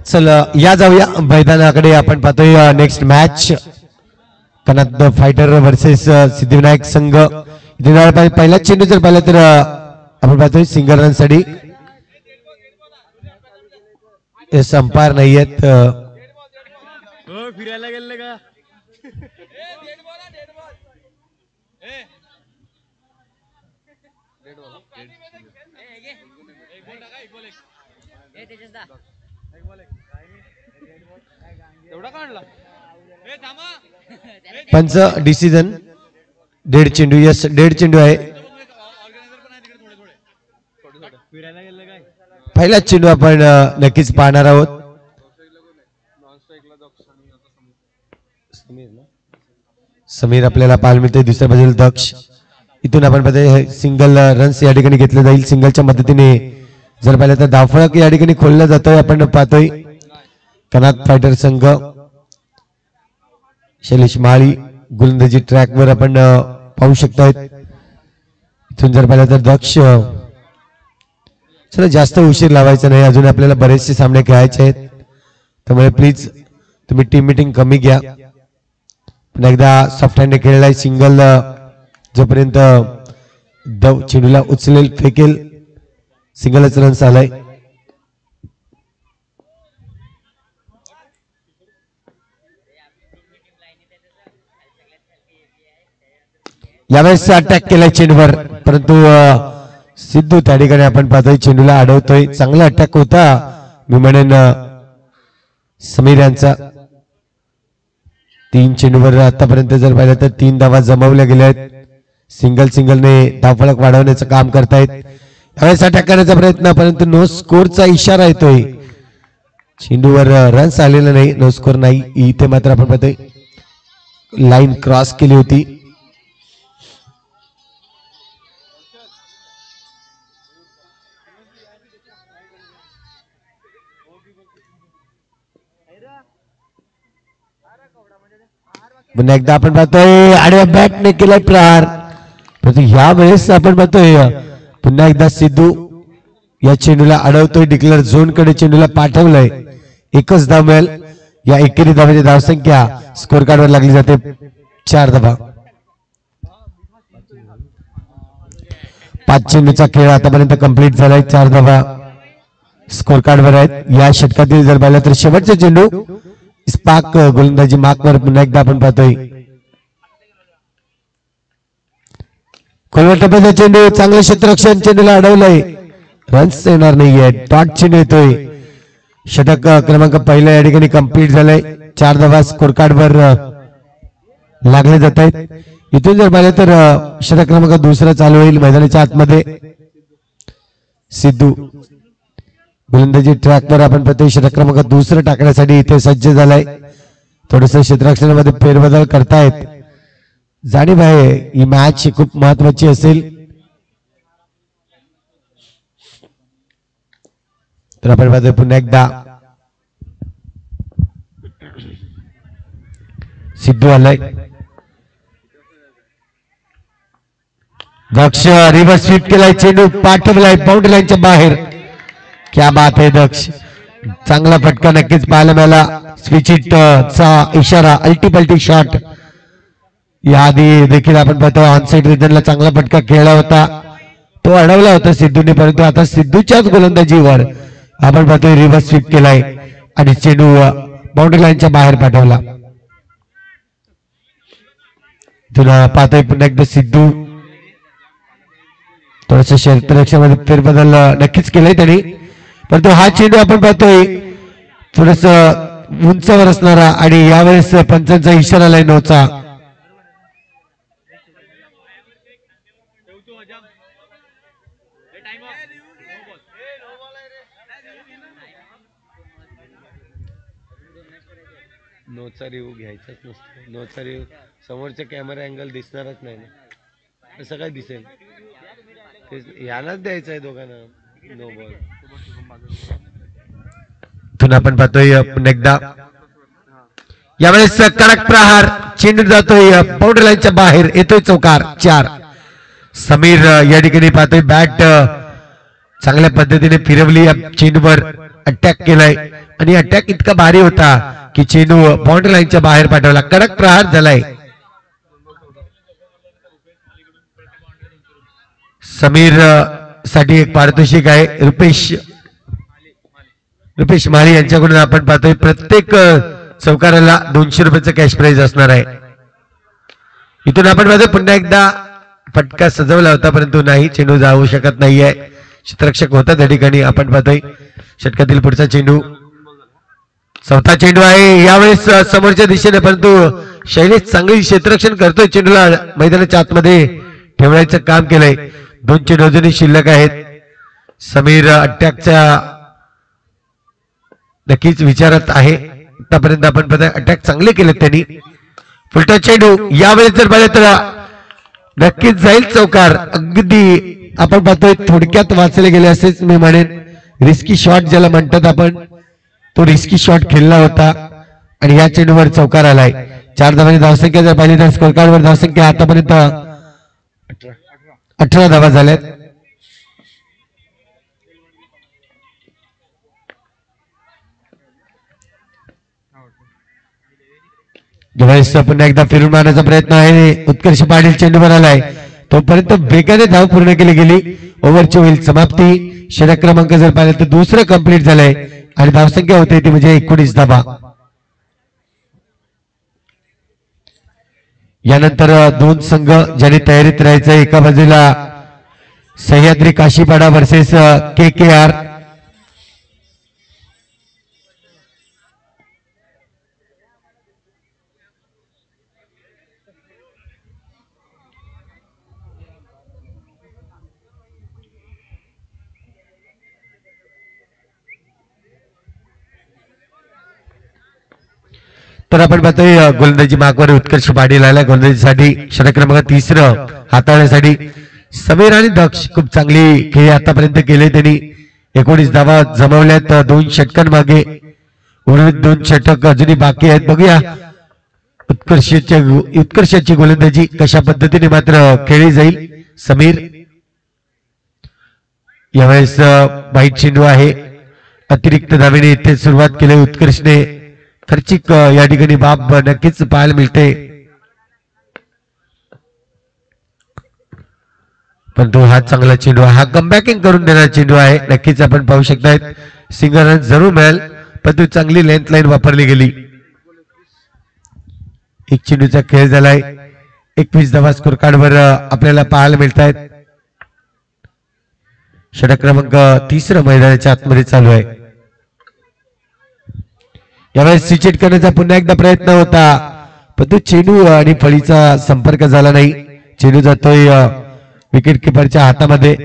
चला या जाऊया मैदानाकडे. आपण पाहतोय next match Kanad fighter versus Siddhivinayak संघ. पहिला चेंडू जर पाहिला तर आपण पाहतोय सिंगल रन साठी अंपायर नाही आहेत. फिरायला गेले का पंच डिसिजन. 1.5 चेंडू. यस 1.5 चेंडू आहे. पहिला चेंडू आपण नक्कीच पाहणार आहोत. समीर आपल्याला पाहायला मिळते. दुसऱ्या बाजूला दक्ष. इथून आपण पाहतोय सिंगल रन्स या ठिकाणी घेतले जाईल. सिंगलच्या मदतीने जर पाहिलं तर धावफळक या ठिकाणी खोललं जातोय. आपण पाहतोय कनाद फायटर संघ. शैलेश माळी गोलंदाजी ट्रॅकवर आपण पाहू शकता. इथून जर पाहिलं तर दक्ष. चला जास्त उशीर लावायचा नाही. अजून आपल्याला बरेचसे सामने खेळायचे आहेत. त्यामुळे प्लीज तुम्ही टीम मीटिंग कमी घ्या. पुन्हा एकदा सॉफ्ट हँडने खेळलाय. सिंगल जोपर्यंत चेंडूला उचलेल फेकेल सिंगलच रन्स आलाय. यावेळेस अटॅक केलाय चेंडूवर परंतु सिद्धू त्या ठिकाणी आपण पाहतोय चेंडूला अडवतोय. चांगला अटॅक होता मी म्हणेन समीर यांचा. 3 चेंडूवर आतापर्यंत जर पाहिलं तर 3 धावा जमवल्या गेल्या आहेत. सिंगलने धावफलक वाढवण्याचं काम करतायत. यावेळेस अटॅक करण्याचा प्रयत्न परंतु नो स्कोरचा इशारा येतोय. चेंडूवर रन्स आलेला नाही. नो स्कोर नाही. इथे मात्र आपण पाहतोय लाईन क्रॉस केली होती. पुन्हा एकदा आपण पाहतोय आडव्या बॅटने केलाय प्रहार. परंतु ह्या वेळेस आपण पाहतोय पुन्हा एकदा सिद्धू या चेंडूला अडवतोय. डिक्लेअर झोन कडे चेंडूला पाठवलंय. एकच धाव मिळेल. या एकेरी धावाची धावसंख्या स्कोर कार्डवर लागली जाते 4 धावा. 5 चेंडूचा खेळ आतापर्यंत कंप्लीट झालाय. 4 धावा स्कोर कार्डवर आहेत. या षटकातील जर पाहिलं तर शेवटचा चेंडू स्पार्क गोलंदाजी मार्कवर पुन्हा एकदा आपण पाहतोय. खोलवर टप्प्याचा चेंडू चांगलं क्षेत्ररक्षण. चेंडूला अडवलंय. रन्स येणार नाहीये. डॉट चेंडू येतोय. षटक क्रमांक पहिला या ठिकाणी कंप्लीट झालाय. 4 धावा स्कोर कार्डवर लागले जात आहेत. इथून जर पाहिलं तर षटक क्रमांक दुसरा चालू होईल मैदानाच्या आतमध्ये. सिद्धू गोलंदाजी ट्रॅकवर आपण पाहतोय. षटक क्रमांक दुसरं टाकण्यासाठी इथे सज्ज झालाय. थोडस क्षेत्ररक्षणामध्ये फेरबदल करतायत. जाणीव आहे ही मॅच खूप महत्वाची असेल. तर आपण पाहतोय पुन्हा एकदा सिद्धू आलाय. दक्ष रिव्हर्स स्वीप केलाय. चेंडू पाठवलाय बाउंड्री लाईनच्या बाहेर. क्या बात आहे दक्ष. चांगला फटका नक्कीच पाहायला मिळाला. स्विच इट चा इशारा. अल्टीपल्टी शॉट याआधी देखील आपण पाहतो ऑनसाइड रिजनला चांगला फटका खेळला होता. तो अडवला होता सिद्धूने परंतु आता सिद्धूच्याच गोलंदाजीवर आपण पाहतोय रिव्हर्स स्वीप केलाय आणि चेंडू बाउंड्री लाईनच्या बाहेर पाठवला. तुला पाहतोय पुन्हा एकदा सिद्धू थोडस क्षेत्ररक्षणामध्ये फेरबदल नक्कीच केलाय त्यांनी. परंतु हा चेंडू आपण पाहतोय थोडस उंचावर असणारा आणि यावेळेस पंचांचा इशारा आलाय नोचा. नोचा रिव्ह्यू घ्यायचाच नसतो. नोचा रिव्ह्यू समोरचा कॅमेरा अँगल दिसणारच नाही ना. असं काय दिसेल यालाच द्यायचं आहे दोघांना. No ball. इथून आपण पाहतोय पुन्हा एकदा यावेळेस कडक प्रहार. चेंडू जातोय बाउंड्री लाईनच्या बाहेर. येतोय चौकार. 4. समीर या ठिकाणी पाहतोय बॅट चांगल्या पद्धतीने फिरवली. चेंडूवर अटॅक केलाय आणि अटॅक इतका भारी होता की चेंडू बाउंड्री लाईनच्या बाहेर पाठवला. कडक प्रहार झालाय. समीर साठी एक पारितोषिक आहे. रुपेश माळी यांच्याकडून आपण पाहतोय प्रत्येक चौकाराला 200 रुपयाचं कॅश प्राइज असणार आहे. इथून आपण पाहतोय पुन्हा एकदा फटका सजवला होता परंतु नाही, चेंडू जाऊ शकत नाहीये. क्षेत्ररक्षक होता त्या ठिकाणी. आपण पाहतोय षटकातील पुढचा चेंडू, चौथा चेंडू आहे यावेळेस समोरच्या दिशेने, परंतु शैलेश चांगली क्षेत्ररक्षण करतोय. चेंडूला मैदानाच्या आतमध्ये ठेवण्याचं काम केलंय. 2 चेंडू अजूनही शिल्लक आहेत. समीर अटॅकच्या नक्कीच विचारात आहे. आतापर्यंत आपण पाहतोय अटॅक चांगले केले त्यांनी. फुलटा चेंडू यावेळेस जर पाहिलं तर नक्कीच जाईल चौकार. अगदी आपण पाहतोय थोडक्यात वाचले गेले असेच मी म्हणेन. रिस्की शॉट ज्याला म्हणतात आपण, तो रिस्की शॉट खेळला होता आणि या चेंडूवर चौकार आलाय. 4 धावांची धावसंख्या जर पाहिली तर स्कोर कार्डवर धावसंख्या आतापर्यंत 18 धावा झाल्यात. ज्यावेळेस पुन्हा एकदा फिरून मारण्याचा प्रयत्न आहे. उत्कर्ष पाटील चेंडूवर आलाय, तोपर्यंत वेगाने धाव पूर्ण केली गेली. ओव्हरची होईल समाप्ती. षटक क्रमांक जर पाहिलं तर दुसरं कंप्लीट झालंय आणि धावसंख्या होते ती म्हणजे 19 धावा. यानंतर 2 संघ ज्यांनी तयारीत राहायचं. एका बाजूला सह्याद्री काशीपाडा वर्सेस KKR. तर आपण पाहतोय गोलंदाजी मागवर उत्कर्ष पाटील आला. गोलंदाजीसाठी षटक क्रमांक 3 हाताळण्यासाठी समीर आणि दक्ष खूप चांगली खेळी आतापर्यंत केले त्यांनी. 19 धावा जमवल्यात 2 षटकांमागे. उर्वरित 2 षटक अजूनही बाकी आहेत. बघूया उत्कर्षाची गोलंदाजी कशा पद्धतीने मात्र खेळली जाईल. समीर यावेळेस वाईट चेंडू आहे. अतिरिक्त धावेने इथे सुरुवात केली. उत्कर्षने खर्चिक या ठिकाणी बाब नक्कीच पाहायला मिळते. परंतु हा चांगला चेंडू, हा कमबॅकिंग करून देणारा चेंडू आहे. नक्कीच आपण पाहू शकताय सिंगल रन जरूर मिळेल, परंतु चांगली लेंथ लाईन वापरली गेली. एक चेंडूचा खेळ झालाय. 21 धावा स्कोर कार्डवर आपल्याला पाहायला मिळत आहेत. षटक क्रमांक 3 मैदानाच्या आतमध्ये चालू आहे. यावेळेस स्विच करण्याचा पुन्हा एकदा प्रयत्न होता, परंतु चेंडू आणि फळीचा संपर्क झाला नाही. चेंडू जातोय विकेट किपरच्या हातामध्ये,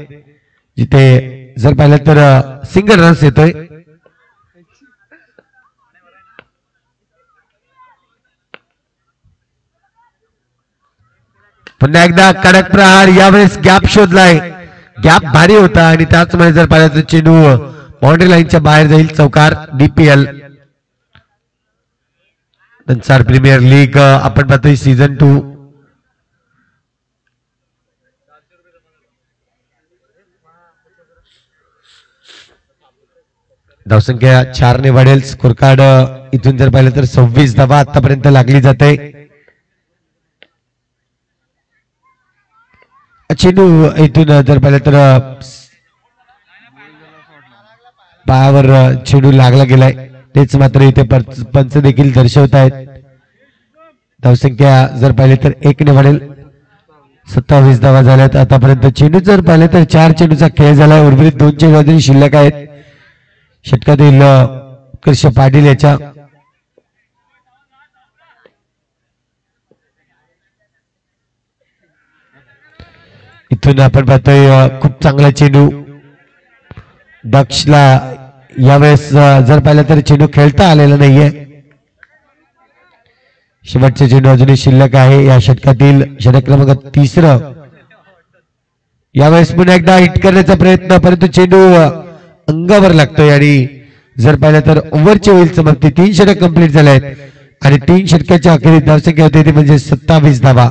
जिथे जर पाहिलं तर सिंगल रन्स येतोय. पुन्हा एकदा कडक प्रहार. यावेळेस गॅप शोधलाय. गॅप भारी होता आणि त्याचमुळे जर पाहिलं तर चेंडू बाउंड्री लाईनच्या बाहेर जाईल. चौकार. DPL संसार प्रीमियर लीग आपण पाहतोय सीझन 2. धावसंख्या 4 ने वाढेल. स्कोर कार्ड इथून जर पाहिलं तर 26 धावा आतापर्यंत लागली जाते. चेंडू इथून जर पाहिलं तर पायावर चेंडू लागला गेलाय. तेच मात्र इथे पंच देखील दर्शवत आहेत. धावसंख्या जर पाहिले तर 1 ने वाढेल. 27 धावा झाल्यात आतापर्यंत. चेंडू जर पाहिले तर 4 चेंडूचा खेळ झाला. उर्वरित 2 चेंडू अजून शिल्लक आहेत. षटकातील उत्कर्ष पाटील याच्या. इथून आपण पाहतोय खूप चांगला चेंडू दक्षला. यावेळेस जर पाहिलं तर चेंडू खेळता आलेला नाहीये. शेवटचे चेंडू अजूनही शिल्लक आहे या षटकातील. षटक क्रमांक 3. यावेळेस पुन्हा एकदा हिट करण्याचा प्रयत्न, परंतु चेंडू अंगावर लागतोय आणि जर पाहिलं तर ओव्हरची होईल समाप्ती. 3 षटक कंप्लीट झाले आहेत आणि 3 षटकाच्या अखेरीत धावसंख्या होती ती म्हणजे 27 धावा.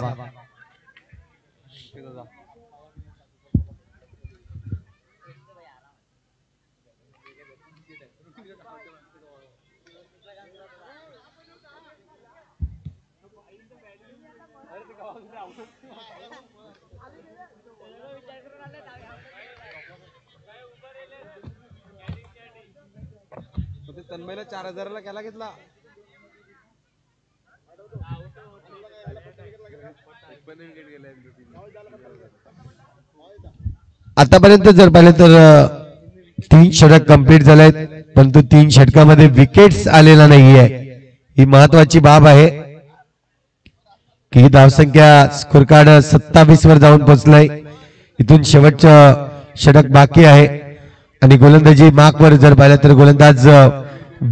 तन्मयला 4000ला केला घेतला. आतापर्यंत जर पाहिलं तर 3 षटक कंप्लीट झालेत, परंतु 3 षटकामध्ये विकेट्स आलेला नाहीये. ही महत्वाची बाब आहे की धावसंख्या स्कोर कार्ड 27 वर जाऊन पोहोचलाय. इथून शेवटचं षटक बाकी आहे आणि गोलंदाजी मार्क वर जर पाहिलं तर गोलंदाज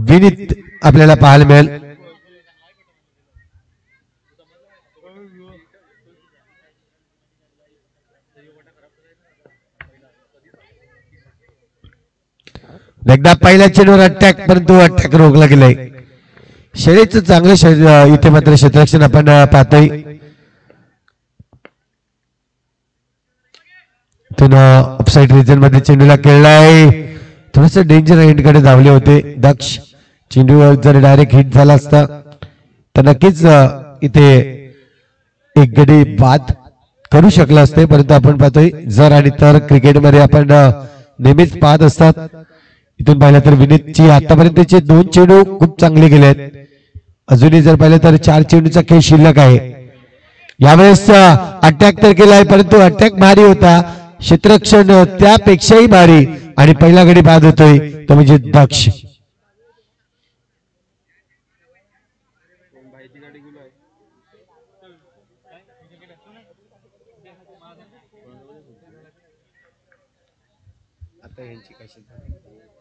विनीत आपल्याला पाहायला मिळेल. एकदा पहिल्या चेंडूवर अटॅक, परंतु अटॅक रोखला गेलाय. शैलीचं चांगलं इथे मात्र क्षेत्ररक्षण आपण पाहतोय. ऑफसाईड रिजन मध्ये चेंडूला खेळलाय. थोडस डेंजर एंड कडे धावले होते दक्ष. चेंडूवर जर डायरेक्ट हिट झाला असता तर नक्कीच इथे एक गडी बाद करू शकला असते, परंतु आपण पाहतोय जर आणि तर क्रिकेटमध्ये आपण नेहमीच पाहत असतात. इथून पाहिलं तर विनीतची आतापर्यंतचे 2 चेंडू खूप चांगले गेले आहेत. अजूनही जर पाहिलं तर 4 चेंडूचा खेळ शिल्लक आहे. यावेळेस अटॅक तर केलाय, परंतु अटॅक भारी होता. क्षेत्ररक्षण त्यापेक्षाही भारी आणि पहिला गडी बाद होतोय तो म्हणजे दक्ष. आता यांची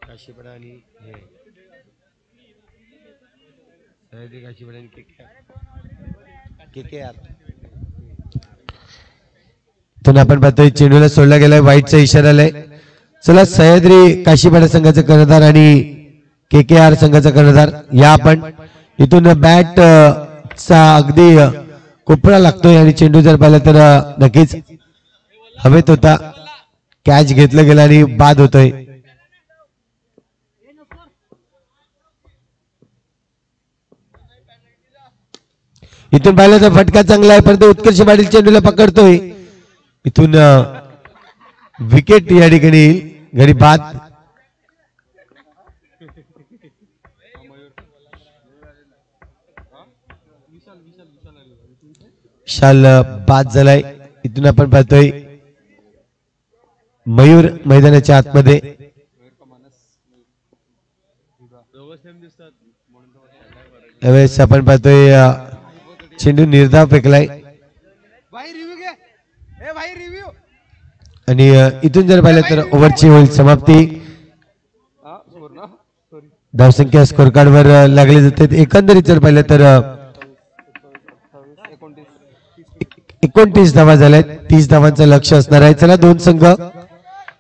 काशीपडा आणि हे काशीपडा आणि KKR. आपण पाहतोय चेंडूला सोडला गेलाय, वाईटचा इशारा आलाय. चला सह्याद्री काशीपाडा संघाचा कर्णधार आणि KKR संघाचा कर्णधार या आपण इथून बॅट चा अगदी कोपरा लागतोय आणि चेंडू जर पाहिला तर नक्कीच हवेत होता. कॅच घेतलं गेलं आणि बाद होतोय. इथून पाहिलं तर फटका चांगला आहे, परंतु उत्कर्ष पाटील चेंडूला पकडतोय. इथून विकेट या ठिकाणी गडी बाद. शाल बाद झालाय. इथून आपण पाहतोय मयूर मैदानाच्या आतमध्ये. यावेळेस आपण पाहतोय चेंडू निर्धाव फेकलाय आणि इथून जर पाहिलं तर ओव्हरची होईल समाप्ती. धावसंख्या स्कोर कार्ड वर लागले जाते. एकंदरीत जर पाहिलं तर 29 धावा झाल्यात. 30 धावांचं लक्ष असणार आहे. चला 2 संघ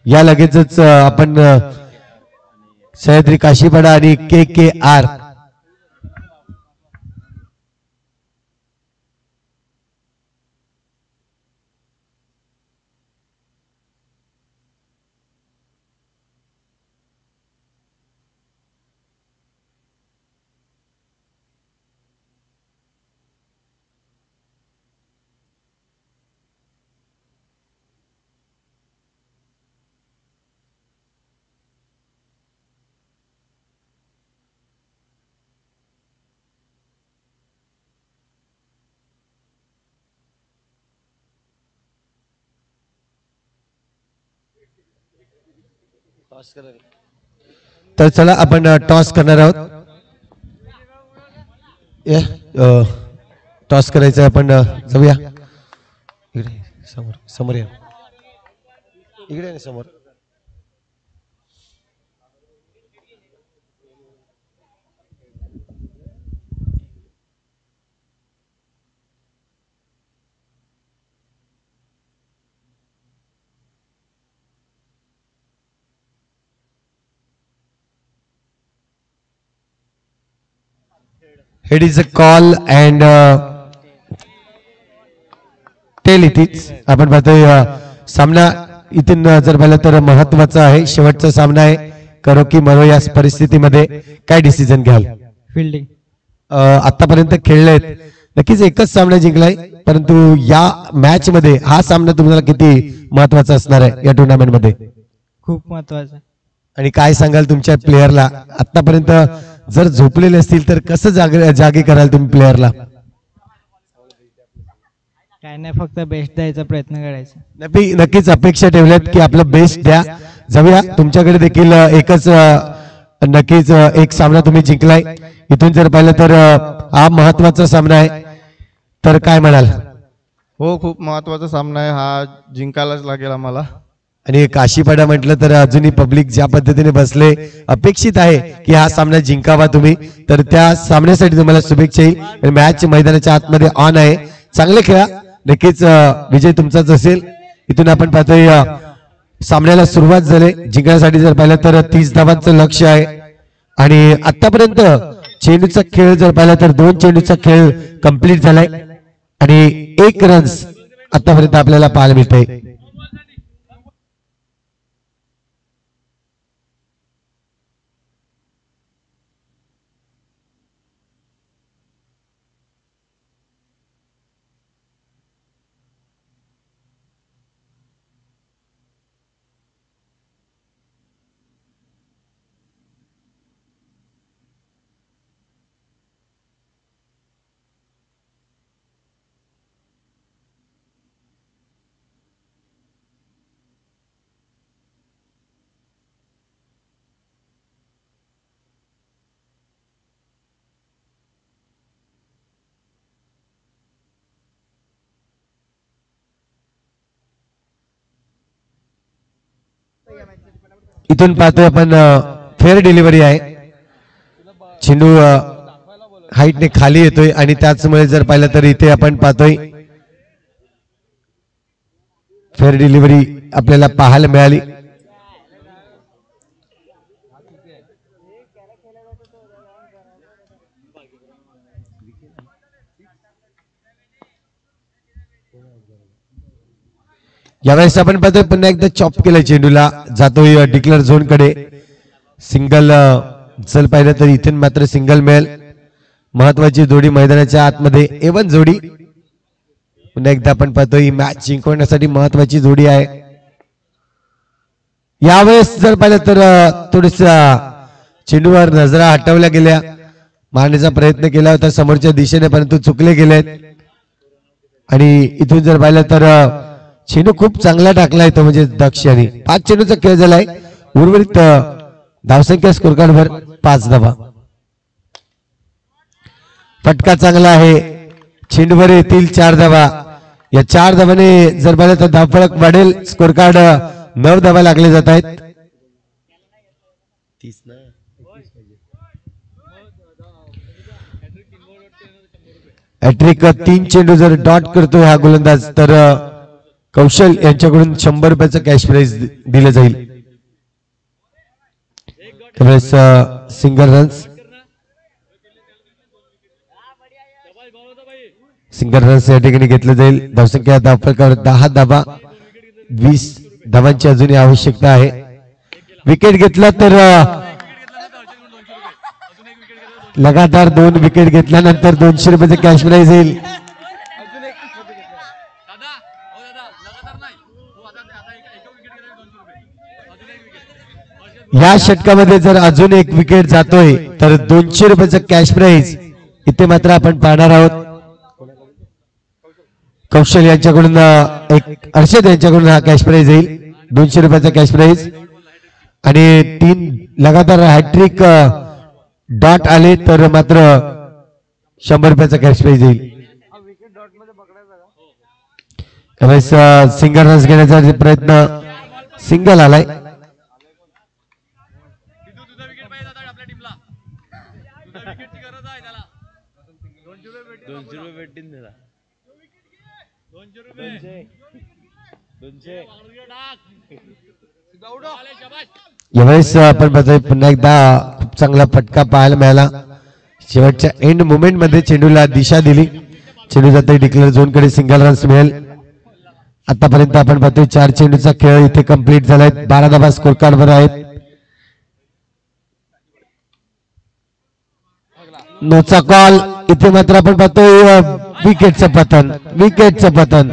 या लगेचच आपण सह्याद्री काशीपाडा आणि KKR तर चला आपण टॉस करणार आहोत. टॉस करायचं आपण जाऊया. इकडे समोर समोर या. इकडे ना समोर. It is a call and tail इथेच आपण पाहतोय सामना इथून जर पाहिलं तर महत्वाचा आहे. शेवटचा सामना आहे. करो की मरो या परिस्थितीमध्ये काय डिसिजन घ्याल? फिल्डिंग आतापर्यंत खेळलेत नक्कीच एकच सामना जिंकलाय. परंतु या मॅच मध्ये हा सामना तुम्हाला किती महत्वाचा असणार आहे या टुर्नामेंट मध्ये? खूप महत्वाचं. आणि काय सांगाल तुमच्या प्लेयरला आतापर्यंत जर झोपलेले असतील तर कसं जागे कराल तुम्ही प्लेयरला? काय नाही, फक्त बेस्ट द्यायचा प्रयत्न करायचा. नक्कीच अपेक्षा ठेवल्यात की आपलं बेस्ट द्या. जाऊया, तुमच्याकडे देखील एकच नक्कीच एक सामना तुम्ही जिंकलाय. इथून जर पाहिलं तर हा महत्वाचा सामना आहे, तर काय म्हणाल? हो, खूप महत्वाचा सामना आहे हा, जिंकायलाच लागेल आम्हाला. आणि काशीपाडा म्हटलं तर अजूनही पब्लिक ज्या पद्धतीने बसले, अपेक्षित आहे की हा सामना जिंकावा तुम्ही. तर त्या सामन्यासाठी तुम्हाला शुभेच्छा येईल. मॅच मैदानाच्या आतमध्ये ऑन आहे, चांगले खेळा, नक्कीच विजय तुमचाच असेल. इथून आपण पाहतोय सामन्याला सुरुवात झाली. जिंकण्यासाठी जर पाहिलं तर 30 धावांचं लक्ष आहे. आणि आतापर्यंत चेंडूचा खेळ जर पाहिला तर 2 चेंडूचा खेळ कंप्लीट झालाय आणि 1 रन्स आतापर्यंत आपल्याला पाहायला मिळतंय. इथून पाहतोय आपण फेअर डिलिव्हरी आहे. चेंडू हाईटने खाली येतोय आणि त्याचमुळे जर पाहिलं तर इथे आपण पाहतोय फेअर डिलिव्हरी आपल्याला पाहायला मिळाली. यावेळेस आपण पाहतोय पुन्हा एकदा चॉप केलं चेंडूला, जातोय डिक्लेअर झोन कडे. सिंगल चल पाहिलं तर इथे मात्र सिंगल मिळेल. महत्वाची जोडी मैदानाच्या आतमध्ये एवन जोडी. पुन्हा एकदा आपण पाहतोय मॅच जिंकवण्यासाठी महत्वाची जोडी आहे. यावेळेस जर पाहिलं तर थोडस चेंडूवर नजरा हटवल्या गेल्या, मारण्याचा प्रयत्न केला होता समोरच्या दिशेने परंतु चुकले गेलेत. आणि इथून जर पाहिलं तर चेंडू खूप चांगला टाकलाय तो म्हणजे दक्ष यांनी. 5 चेंडूचा खेळ झालाय. उर्वरित धावसंख्या स्कोर कार्डवर 5 धावा. फटका चांगला आहे, चेंडूवर येतील 4 धावा. या 4 धावाने जर पाहिलं तर धावफलक वाढेल. स्कोर कार्ड 9 धावा लागले जात आहेत. हॅट्रिक 3 चेंडू जर डॉट करतोय हा गोलंदाज तर कौशल यांच्याकडून 100 रुपयाचं कॅश प्राइज दिलं जाईल. त्यावेळेस सिंगल रन्स या ठिकाणी घेतलं जाईल. धावसंख्या धावफलकावर 10 धावा, 20 धावांची अजूनही आवश्यकता आहे. विकेट घेतला तर लगातार 2 विकेट घेतल्यानंतर 200 रुपयाचं कॅश प्राइज येईल. या षटकामध्ये जर अजून 1 विकेट जातोय तर 200 रुपयाचं कॅश प्राइज इथे मात्र आपण पाहणार आहोत. कौशल यांच्याकडून अर्षद यांच्याकडून हा कॅश प्राइज येईल, 200 रुपयाचा कॅश प्राइज. आणि 3 लगातार हॅट्रिक डॉट आले तर मात्र 100 रुपयाचा कॅश प्राइज येईल. त्यावेळेस सिंगल रन्स घेण्याचा प्रयत्न, सिंगल आलाय. यावेळेस आपण बघतोय पुन्हा एकदा खूप चांगला फटका पाहायला मिळाला. शेवटच्या एंड मुवमेंट मध्ये चेंडूला दिशा दिली. चेंडू जाते डिक्लेअर झोन कडे, सिंगल रन्स मिळेल. आतापर्यंत आपण पाहतोय 4 चेंडूचा खेळ इथे कंप्लीट झालाय. 12 धावा स्कोर कार्डवर आहेत. नोचा कॉल इथे मात्र आपण पाहतोय विकेटचं पतन, विकेटचं पतन.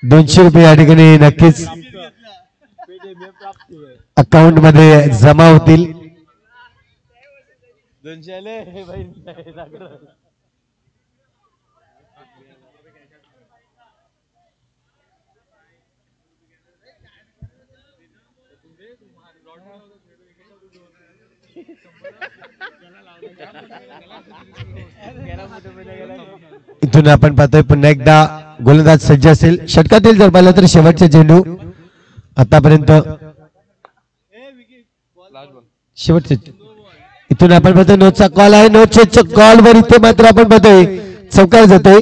200 रुपये या ठिकाणी नक्कीच अकाउंट मध्ये जमा होतील. इथून आपण पाहतोय पुन्हा एकदा गोलंदाज सज्ज असेल. षटकातील जर पाहिलं तर शेवटचा चेंडू आतापर्यंत शेवटचे. इथून आपण पाहतोय नोटचा कॉल आहे. नोटच्या कॉल वर इथे मात्र आपण पाहतोय चौकार जातोय.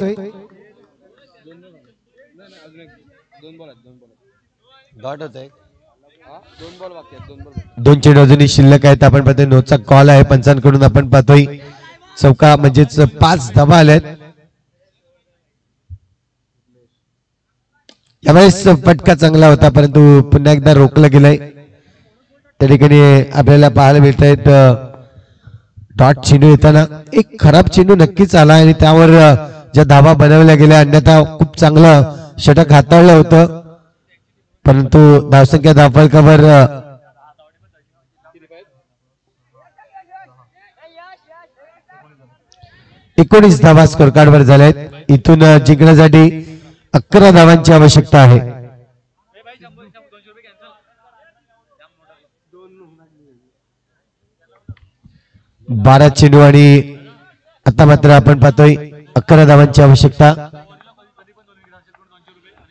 दोन चेंडू अजूनही शिल्लक आहेत. आपण पाहतोय नोटचा कॉल आहे पंचांकडून. आपण पाहतोय चौका म्हणजेच 5 धावा आल्यात. यावेळेस फटका चांगला होता परंतु पुन्हा एकदा रोखलं गेलंय. त्या ठिकाणी आपल्याला पाहायला मिळत आहेत डॉट चेंडू येताना एक खराब चेंडू नक्कीच आला आणि त्यावर ज्या धावा बनवल्या गेल्या अन्यथा खूप चांगलं षटक हाताळलं होतं परंतु धावसंख्या धावफलकावर 19 धावा स्कोर कार्ड वर झाल्या आहेत. इथून जिंकण्यासाठी 11 धावांची आवश्यकता आहे. बारा चेंडू आणि आता मात्र आपण पाहतोय 11 धावांची आवश्यकता.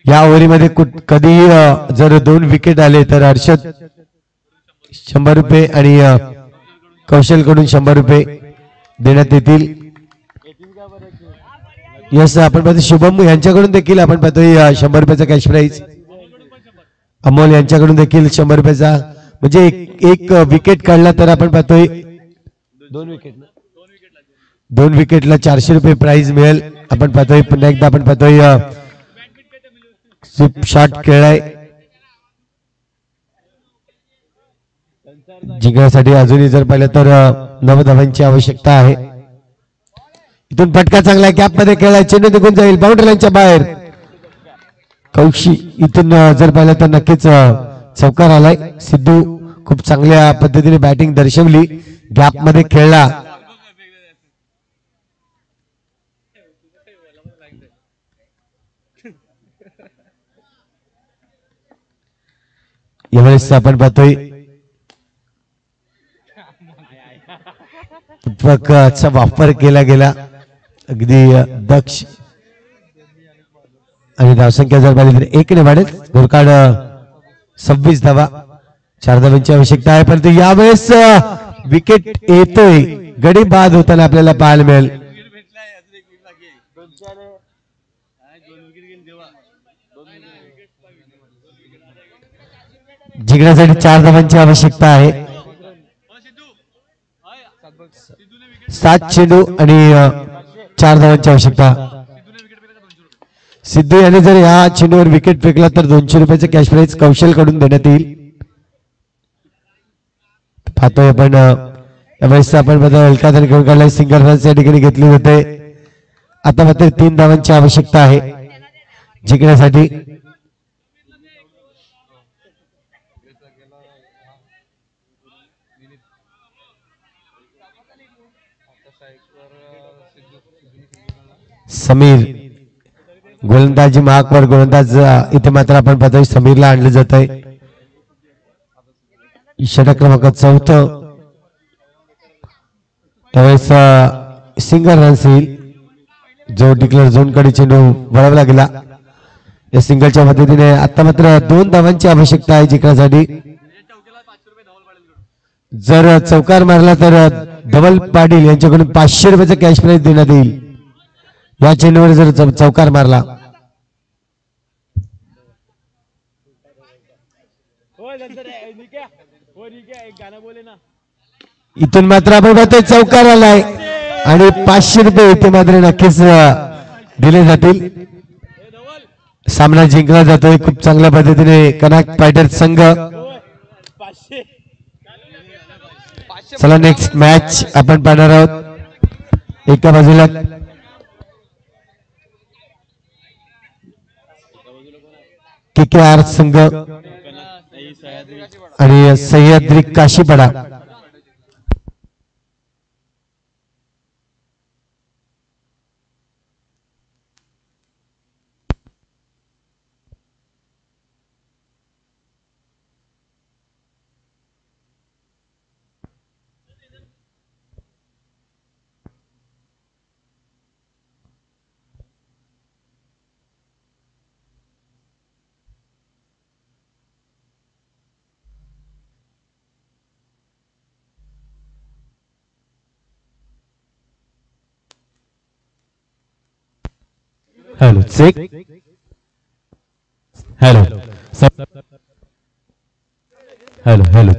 या ओव्हरीमध्ये कधी जर 2 विकेट आले तर हर्षद 100 रुपये आणि कौशल कडून 100 रुपये देण्यात येतील. यस आपण पाहतो शुभम यांच्याकडून देखील आपण पाहतोय 100 रुपयाचा कॅश प्राइज. अमोल यांच्याकडून देखील 100 रुपयाचा म्हणजे एक विकेट काढला तर आपण पाहतोय 2 विकेटला 400 रुपये प्राइज मिळेल. आपण पाहतोय पुन्हा एकदा आपण पाहतोय स्वीप शॉट खेळलाय. जिंकण्यासाठी अजूनही जर पाहिलं तर 9 धावांची आवश्यकता आहे. इथून फटका चांगला गॅप मध्ये खेळलाय. चेंडू निघून जाईल बाउंड्री लाईनच्या बाहेर. कौशी इथून जर पाहिलं तर नक्कीच चौकार आलाय. सिद्धू खूप चांगल्या पद्धतीने बॅटिंग दर्शवली. गॅप मध्ये खेळला. यावेळेस आपण पाहतोय उत्तराचा वापर केला गेला अगदी दक्ष आणि धावसंख्या जर पाहिली तर 1 ने वाढेल. गोरकाड 26 धावा 4 धावांची आवश्यकता आहे परंतु यावेळेस विकेट येतोय. गडी बाद होताना आपल्याला पाहायला मिळेल. जिंकण्यासाठी 4 धावांची आवश्यकता आहे. 7 चेंडू आणि 4 धावांची आवश्यकता. सिद्धू याने जर या चेंडूवर विकेट फेकला तर 200 रुपयाचे कॅश प्राइज कौशल कडून देण्यात येईल. पाहतोय आपण यावेळेस आपण अलकादाने घेऊन काढलाय. सिंगल रन्स या ठिकाणी घेतली होते. आता मात्र 3 धावांची आवश्यकता आहे जिंकण्यासाठी. समीर गोलंदाजी महाकवर गोलंदाज इथे मात्र आपण पाहतोय समीरला आणलं जात आहे. षटक क्रमांक 4. त्यावेळेस सिंगल रन्स येईल. जो डिक्लेअर झोन कडे चेंडू वळवला गेला. या सिंगलच्या मदतीने आता मात्र 2 धावांची आवश्यकता आहे जिंकण्यासाठी. जर चौकार मारला तर धवल पाटील यांच्याकडून 500 रुपयाचा कॅश प्राइज देण्यात येईल. या चेंडूवर जर चौकार मारला इथून मात्र आपण पाहतोय चौकार आलाय आणि 500 रुपये इथे मात्र नक्कीच दिले जातील. सामना जिंकला जातोय खूप चांगल्या पद्धतीने कनाक फायटर संघ. चला नेक्स्ट मॅच आपण पाहणार आहोत. एका बाजूला KKR संघ आणि Sahyadri Kashipada. Hello check. Hello hello hello.